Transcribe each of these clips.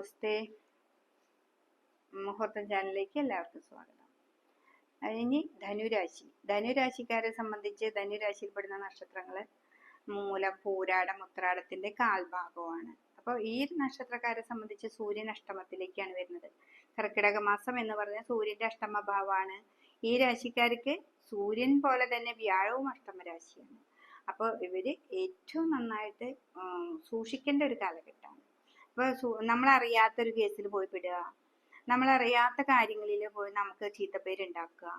നമസ്തേ. മുഹൂർത്തം ചാനലിലേക്ക് എല്ലാവർക്കും സ്വാഗതം. ഇനി ധനുരാശിക്കാരെ സംബന്ധിച്ച് ധനുരാശിയിൽപ്പെടുന്ന നക്ഷത്രങ്ങൾ മൂലം, പൂരാടം, ഉത്രാടത്തിന്റെ കാൽഭാഗമാണ്. അപ്പോൾ ഈ നക്ഷത്രക്കാരെ സംബന്ധിച്ച് സൂര്യൻ അഷ്ടമത്തിലേക്കാണ് വരുന്നത്. കർക്കിടക മാസം എന്ന് പറഞ്ഞാൽ സൂര്യന്റെ അഷ്ടമഭാവമാണ്. ഈ രാശിക്കാർക്ക് സൂര്യൻ പോലെ തന്നെ വ്യാഴവും അഷ്ടമ രാശിയാണ്. അപ്പോൾ ഇവര് ഏറ്റവും നന്നായിട്ട് സൂക്ഷിക്കേണ്ട ഒരു കാലഘട്ടമാണ്. അപ്പൊ നമ്മളറിയാത്തൊരു കേസിൽ പോയി പെടുക, നമ്മളറിയാത്ത കാര്യങ്ങളിൽ പോയി നമുക്ക് ചീത്തപ്പേരുണ്ടാക്കുക,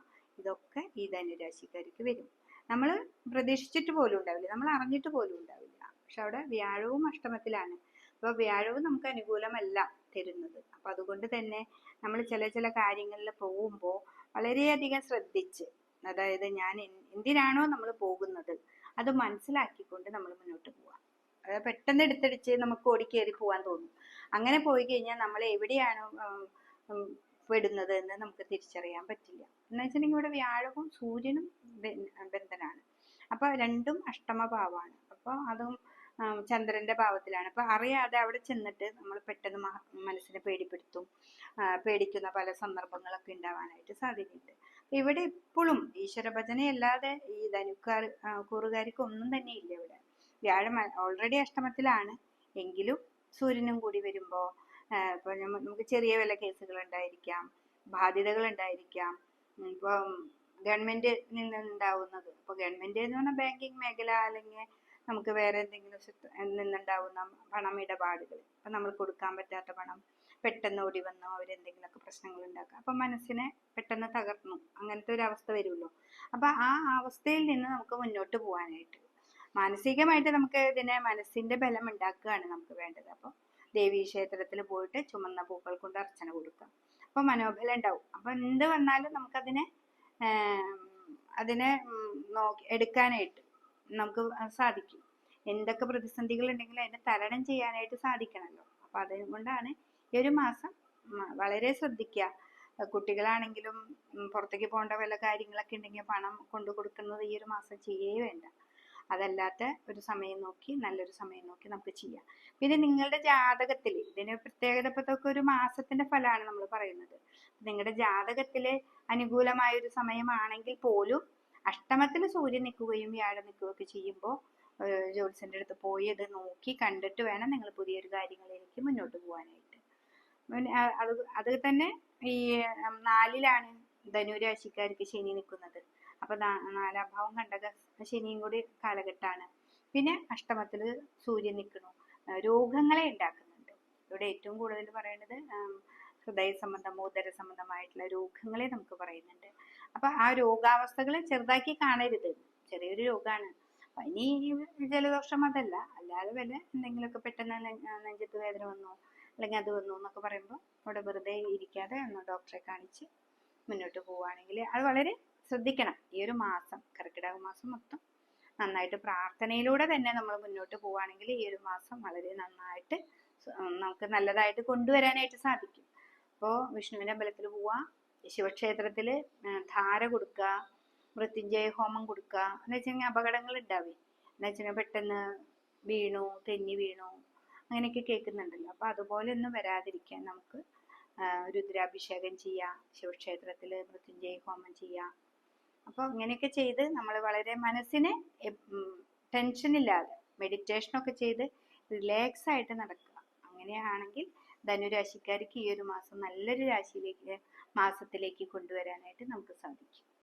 ഇതൊക്കെ ഈ ധനുരാശിക്കാർക്ക് വരും. നമ്മൾ പ്രതീക്ഷിച്ചിട്ട് പോലും ഉണ്ടാവില്ല, നമ്മൾ അറിഞ്ഞിട്ട് പോലും ഉണ്ടാവില്ല. പക്ഷെ അവിടെ വ്യാഴവും അഷ്ടമത്തിലാണ്. അപ്പൊ വ്യാഴവും നമുക്ക് അനുകൂലമല്ല തരുന്നത്. അപ്പൊ അതുകൊണ്ട് തന്നെ നമ്മൾ ചില കാര്യങ്ങളിൽ പോകുമ്പോൾ വളരെയധികം ശ്രദ്ധിച്ച്, അതായത് ഞാൻ എന്തിനാണോ നമ്മൾ പോകുന്നത് അത് മനസ്സിലാക്കിക്കൊണ്ട് നമ്മൾ മുന്നോട്ട് പോവാം. അത് പെട്ടെന്ന് എടുത്തടിച്ച് നമുക്ക് ഓടിക്കേറി പോകാൻ തോന്നും. അങ്ങനെ പോയി കഴിഞ്ഞാൽ നമ്മൾ എവിടെയാണ് പെടുന്നത് എന്ന് നമുക്ക് തിരിച്ചറിയാൻ പറ്റില്ല. എന്ന് വെച്ചിട്ടുണ്ടെങ്കിൽ ഇവിടെ വ്യാഴവും സൂര്യനും ബന്ധനാണ്. അപ്പൊ രണ്ടും അഷ്ടമഭാവമാണ്. അപ്പൊ അതും ചന്ദ്രന്റെ ഭാവത്തിലാണ്. അപ്പൊ അറിയാതെ അവിടെ ചെന്നിട്ട് നമ്മൾ പെട്ടെന്ന് മനസ്സിനെ പേടിക്കുന്ന പല സന്ദർഭങ്ങളൊക്കെ ഉണ്ടാവാനായിട്ട് സാധ്യതയുണ്ട്. ഇവിടെ എപ്പോഴും ഈശ്വര ഭജനയല്ലാതെ ഈ കൂറുകാർക്ക് ഒന്നും തന്നെ ഇല്ല. ഇവിടെ വ്യാഴം ഓൾറെഡി അഷ്ടമത്തിലാണ് എങ്കിലും സൂര്യനും കൂടി വരുമ്പോ ഇപ്പൊ നമുക്ക് ചെറിയ വല്ല കേസുകൾ ഉണ്ടായിരിക്കാം, ബാധ്യതകൾ ഉണ്ടായിരിക്കാം. ഇപ്പൊ ഗവൺമെന്റ് നിന്നുണ്ടാവുന്നത്, ഇപ്പൊ ഗവൺമെന്റ് എന്ന് പറഞ്ഞാൽ ബാങ്കിങ് മേഖല, അല്ലെങ്കിൽ നമുക്ക് വേറെ എന്തെങ്കിലും നിന്നുണ്ടാവുന്ന പണമിടപാടുകൾ, ഇപ്പൊ നമ്മൾ കൊടുക്കാൻ പറ്റാത്ത പണം പെട്ടെന്ന് ഓടി വന്നോ അവരെന്തെങ്കിലുമൊക്കെ പ്രശ്നങ്ങൾ ഉണ്ടാക്കുക, അപ്പൊ മനസ്സിനെ പെട്ടെന്ന് തകർന്നു, അങ്ങനത്തെ ഒരു അവസ്ഥ വരുമല്ലോ. അപ്പൊ ആ അവസ്ഥയിൽ നിന്ന് നമുക്ക് മുന്നോട്ട് പോകാനായിട്ട് മാനസികമായിട്ട് നമുക്ക് മനസ്സിന്റെ ബലം ഉണ്ടാക്കുകയാണ് നമുക്ക് വേണ്ടത്. അപ്പൊ ദേവീ ക്ഷേത്രത്തിൽ പോയിട്ട് ചുമന്ന പൂക്കൾ കൊണ്ട് അർച്ചന കൊടുക്കാം. അപ്പൊ മനോബലം ഉണ്ടാവും. അപ്പൊ എന്ത് വന്നാലും നമുക്കതിനെ എടുക്കാനായിട്ട് നമുക്ക് സാധിക്കും. എന്തൊക്കെ പ്രതിസന്ധികൾ ഉണ്ടെങ്കിലും അതിനെ തരണം ചെയ്യാനായിട്ട് സാധിക്കണമല്ലോ. അപ്പൊ അതുകൊണ്ടാണ് ഈ ഒരു മാസം വളരെ ശ്രദ്ധിക്കുക. കുട്ടികളാണെങ്കിലും പുറത്തേക്ക് പോകേണ്ട വല്ല കാര്യങ്ങളൊക്കെ ഉണ്ടെങ്കിൽ പണം കൊണ്ടു കൊടുക്കുന്നത് ഈ ഒരു മാസം ചെയ്യേ വേണ്ട. അതല്ലാത്ത ഒരു സമയം നോക്കി, നല്ലൊരു സമയം നോക്കി നമുക്ക് ചെയ്യാം. പിന്നെ നിങ്ങളുടെ ജാതകത്തിൽ ഇതിന് പ്രത്യേകത, ഇതൊക്കെ ഒരു മാസത്തിന്റെ ഫലമാണ് നമ്മൾ പറയുന്നത്. നിങ്ങളുടെ ജാതകത്തില് അനുകൂലമായ ഒരു സമയമാണെങ്കിൽ പോലും അഷ്ടമത്തിൽ സൂര്യൻ നിൽക്കുകയും വ്യാഴം നിൽക്കുകയൊക്കെ ചെയ്യുമ്പോൾ ജ്യോത്സ്യന്റെ അടുത്ത് പോയി അത് നോക്കി കണ്ടിട്ട് വേണം നിങ്ങൾ പുതിയൊരു കാര്യങ്ങളിലേക്ക് മുന്നോട്ട് പോകാനായിട്ട്. അത് തന്നെ ഈ 4ലാണ് ധനുരാശിക്കാർക്ക് ശനി നിൽക്കുന്നത്. അപ്പൊ 4ാം ഭാവം കണ്ടക ശനിയും കൂടി കാലഘട്ടമാണ്. പിന്നെ അഷ്ടമത്തില് സൂര്യൻ നിൽക്കണു, രോഗങ്ങളെ ഉണ്ടാക്കുന്നുണ്ട്. ഇവിടെ ഏറ്റവും കൂടുതൽ പറയുന്നത് ഹൃദയ സംബന്ധമോ ഉദര സംബന്ധമായിട്ടുള്ള രോഗങ്ങളെ നമുക്ക് പറയുന്നുണ്ട്. അപ്പൊ ആ രോഗാവസ്ഥകളെ ചെറുതാക്കി കാണരുത്. ചെറിയൊരു രോഗമാണ്, പനി, ജലദോഷം, അതല്ല. അല്ലാതെ വല്ല എന്തെങ്കിലുമൊക്കെ പെട്ടെന്ന് നെഞ്ചത്ത് വേദന വന്നോ അല്ലെങ്കിൽ അത് വന്നു എന്നൊക്കെ പറയുമ്പോൾ അവിടെ വെറുതെ ഇരിക്കാതെ ഒന്ന് ഡോക്ടറെ കാണിച്ച് മുന്നോട്ട് പോവുകയാണെങ്കിൽ അത് വളരെ ശ്രദ്ധിക്കണം. ഈ ഒരു മാസം, കർക്കിടക മാസം മൊത്തം നന്നായിട്ട് പ്രാർത്ഥനയിലൂടെ തന്നെ നമ്മൾ മുന്നോട്ട് പോവുകയാണെങ്കിൽ ഈ ഒരു മാസം വളരെ നന്നായിട്ട് നമുക്ക് നല്ലതായിട്ട് കൊണ്ടുവരാനായിട്ട് സാധിക്കും. അപ്പോൾ വിഷ്ണുവിന്റെ അമ്പലത്തിൽ പോവുക, ശിവക്ഷേത്രത്തില് ധാര കൊടുക്കുക, മൃത്യുഞ്ജയ ഹോമം കൊടുക്കുക. എന്ന് വെച്ചാൽ അപകടങ്ങൾ ഉണ്ടാവേ, എന്ന് വെച്ചാൽ പെട്ടെന്ന് തെന്നി വീണു അങ്ങനെയൊക്കെ കേൾക്കുന്നുണ്ടല്ലോ. അപ്പൊ അതുപോലെ ഒന്നും വരാതിരിക്കാൻ നമുക്ക് രുദ്രാഭിഷേകം ചെയ്യാം, ശിവക്ഷേത്രത്തില് മൃത്യുഞ്ജയ ഹോമം ചെയ്യാം. അപ്പൊ ഇങ്ങനെയൊക്കെ ചെയ്ത് നമ്മൾ വളരെ മനസ്സിനെ ടെൻഷൻ ഇല്ലാതെ മെഡിറ്റേഷനൊക്കെ ചെയ്ത് റിലാക്സ് ആയിട്ട് നടക്കുക. അങ്ങനെയാണെങ്കിൽ ധനുരാശിക്കാർക്ക് ഈ ഒരു മാസം നല്ലൊരു മാസത്തിലേക്ക് കൊണ്ടുവരാനായിട്ട് നമുക്ക് സാധിക്കും.